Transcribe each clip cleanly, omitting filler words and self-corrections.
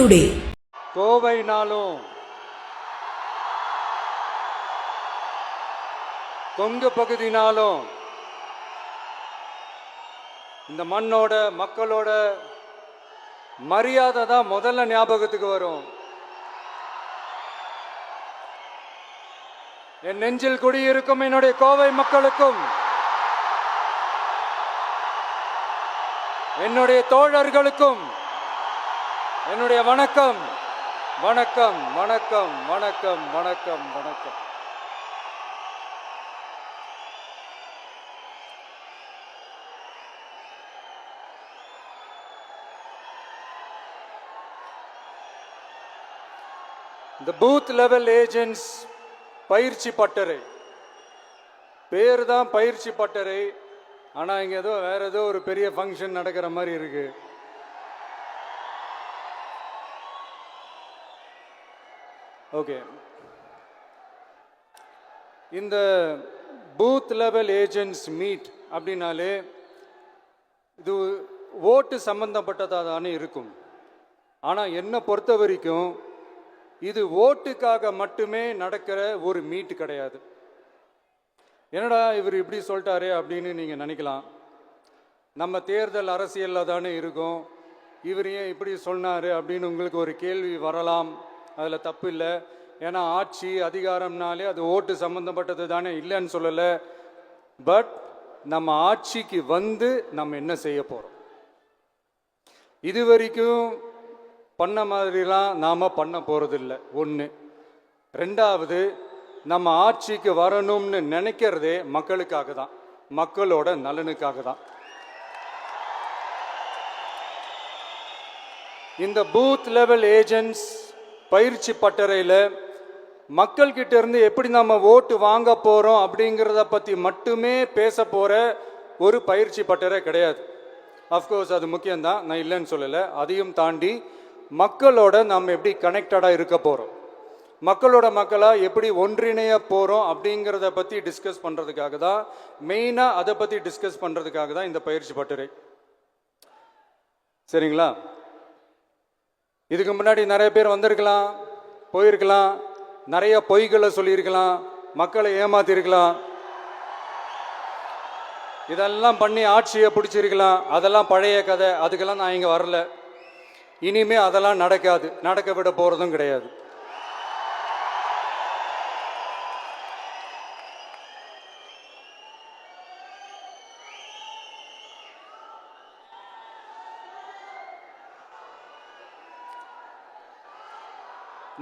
Today. கோவைனாலும் Kongu பகுதினாலும் இந்த மண்ணோட மக்களோட மரியாதை தான் முதல்ல ஞாபகத்துக்கு வரும். என் நெஞ்சில் குடியிருக்கும் என்னுடைய கோவை மக்களுக்கும் என்னுடைய தோழர்களுக்கும் என்னுடைய வணக்கம் வணக்கம் வணக்கம் வணக்கம் வணக்கம் வணக்கம். இந்த பூத் லெவல் ஏஜென்ட்ஸ் பயிற்சி பட்டறை பேர் தான் பயிற்சி பட்டறை. ஆனால் இங்கே ஏதோ வேற ஏதோ ஒரு பெரிய ஃபங்க்ஷன் நடக்கிற மாதிரி இருக்கு. ஓகே, இந்த பூத் லெவல் ஏஜென்ட்ஸ் மீட் அப்படின்னாலே இது ஓட்டு சம்பந்தப்பட்டதாக தானே இருக்கும். ஆனால் என்னை பொறுத்த வரைக்கும் இது ஓட்டுக்காக மட்டுமே நடக்கிற ஒரு மீட் கிடையாது. என்னடா இவர் இப்படி சொல்லிட்டாரு அப்படின்னு நீங்கள் நினைக்கலாம். நம்ம தேர்தல் அரசியலில் தானே இருக்கோம், இவர் ஏன் இப்படி சொன்னார் அப்படின்னு உங்களுக்கு ஒரு கேள்வி வரலாம். அதில் தப்பு இல்லை. ஏன்னா ஆட்சி அதிகாரம்னாலே அது ஓட்டு சம்மந்தப்பட்டது தானே, இல்லைன்னு சொல்லலை. பட் நம்ம ஆட்சிக்கு வந்து நம்ம என்ன செய்ய போகிறோம், இது வரைக்கும் பண்ண மாதிரிலாம் நாம் பண்ண போகிறதில்ல. ஒன்று. ரெண்டாவது, நம்ம ஆட்சிக்கு வரணும்னு நினைக்கிறதே மக்களுக்காக தான், மக்களோட நலனுக்காக தான். இந்த பூத் லெவல் ஏஜென்ட்ஸ் பயிற்சி பட்டறையில் மக்கள்கிட்ட இருந்து எப்படி நம்ம ஓட்டு வாங்க போகிறோம் அப்படிங்கிறத பற்றி மட்டுமே பேச போகிற ஒரு பயிற்சி பட்டறை கிடையாது. அஃப்கோர்ஸ் அது முக்கியம்தான், நான் இல்லைன்னு சொல்லலை. அதையும் தாண்டி மக்களோட நம்ம எப்படி கனெக்டடாக இருக்க போகிறோம், மக்களோட மக்களாக எப்படி ஒன்றிணைய போகிறோம் அப்படிங்கிறத பற்றி டிஸ்கஸ் பண்ணுறதுக்காக தான், மெயினாக அதை பற்றி டிஸ்கஸ் பண்ணுறதுக்காக தான் இந்த பயிற்சி பட்டறை. சரிங்களா? இதுக்கு முன்னாடி நிறைய பேர் வந்திருக்கலாம், போயிருக்கலாம், நிறைய பொய்களை சொல்லியிருக்கலாம், மக்களை ஏமாத்திருக்கலாம், இதெல்லாம் பண்ணி ஆட்சியை பிடிச்சிருக்கலாம். அதெல்லாம் பழைய கதை, அதுக்கெல்லாம் நான் இங்கே வரல. இனிமே அதெல்லாம் நடக்காது, நடக்க விட போகிறதும் கிடையாது.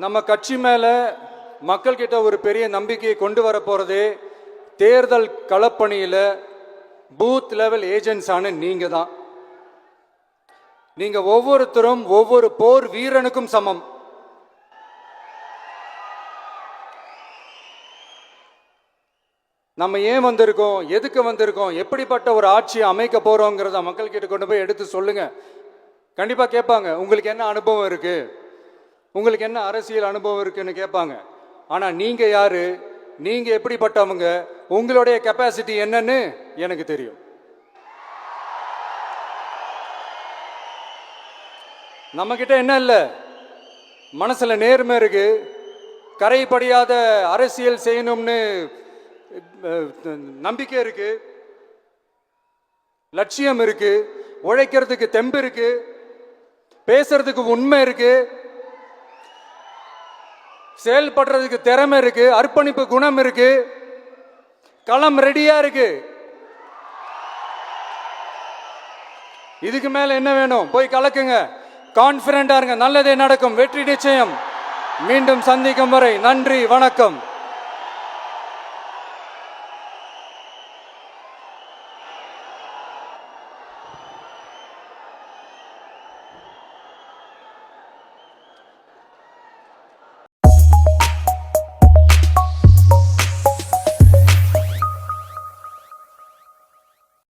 நம்ம கட்சி மேலே மக்கள்கிட்ட ஒரு பெரிய நம்பிக்கையை கொண்டு வர போகிறதே தேர்தல் களப்பணியில் பூத் லெவல் ஏஜென்ட்ஸான நீங்கள் தான். நீங்கள் ஒவ்வொருத்தரும் ஒவ்வொரு போர் வீரனுக்கும் சமம். நம்ம ஏன் வந்திருக்கோம், எதுக்கு வந்திருக்கோம், எப்படிப்பட்ட ஒரு ஆட்சியை அமைக்க போகிறோங்கிறத மக்கள்கிட்ட கொண்டு போய் எடுத்து சொல்லுங்கள். கண்டிப்பாக கேட்பாங்க, உங்களுக்கு என்ன அனுபவம் இருக்குது, உங்களுக்கு என்ன அரசியல் அனுபவம் இருக்குன்னு கேட்பாங்க. ஆனால் நீங்கள் யார், நீங்கள் எப்படிப்பட்டவங்க, உங்களுடைய கெப்பாசிட்டி என்னன்னு எனக்கு தெரியும். நம்மக்கிட்ட என்ன இல்லை, மனசில் நேர்மை இருக்கு, கரைப்படியாத அரசியல் செய்யணும்னு நம்பிக்கை இருக்கு, லட்சியம் இருக்கு, உழைக்கிறதுக்கு தெம்பு இருக்கு, பேசுறதுக்கு உண்மை இருக்கு, செயல்படுறதுக்கு திறமை இருக்கு, அர்ப்பணிப்பு குணம் இருக்கு, களம் ரெடியா இருக்கு. இதுக்கு மேல என்ன வேணும்? போய் கலக்குங்க, கான்பிடண்டா இருங்க, நல்லதே நடக்கும், வெற்றி நிச்சயம். மீண்டும் சந்திக்கும் வரை நன்றி, வணக்கம்.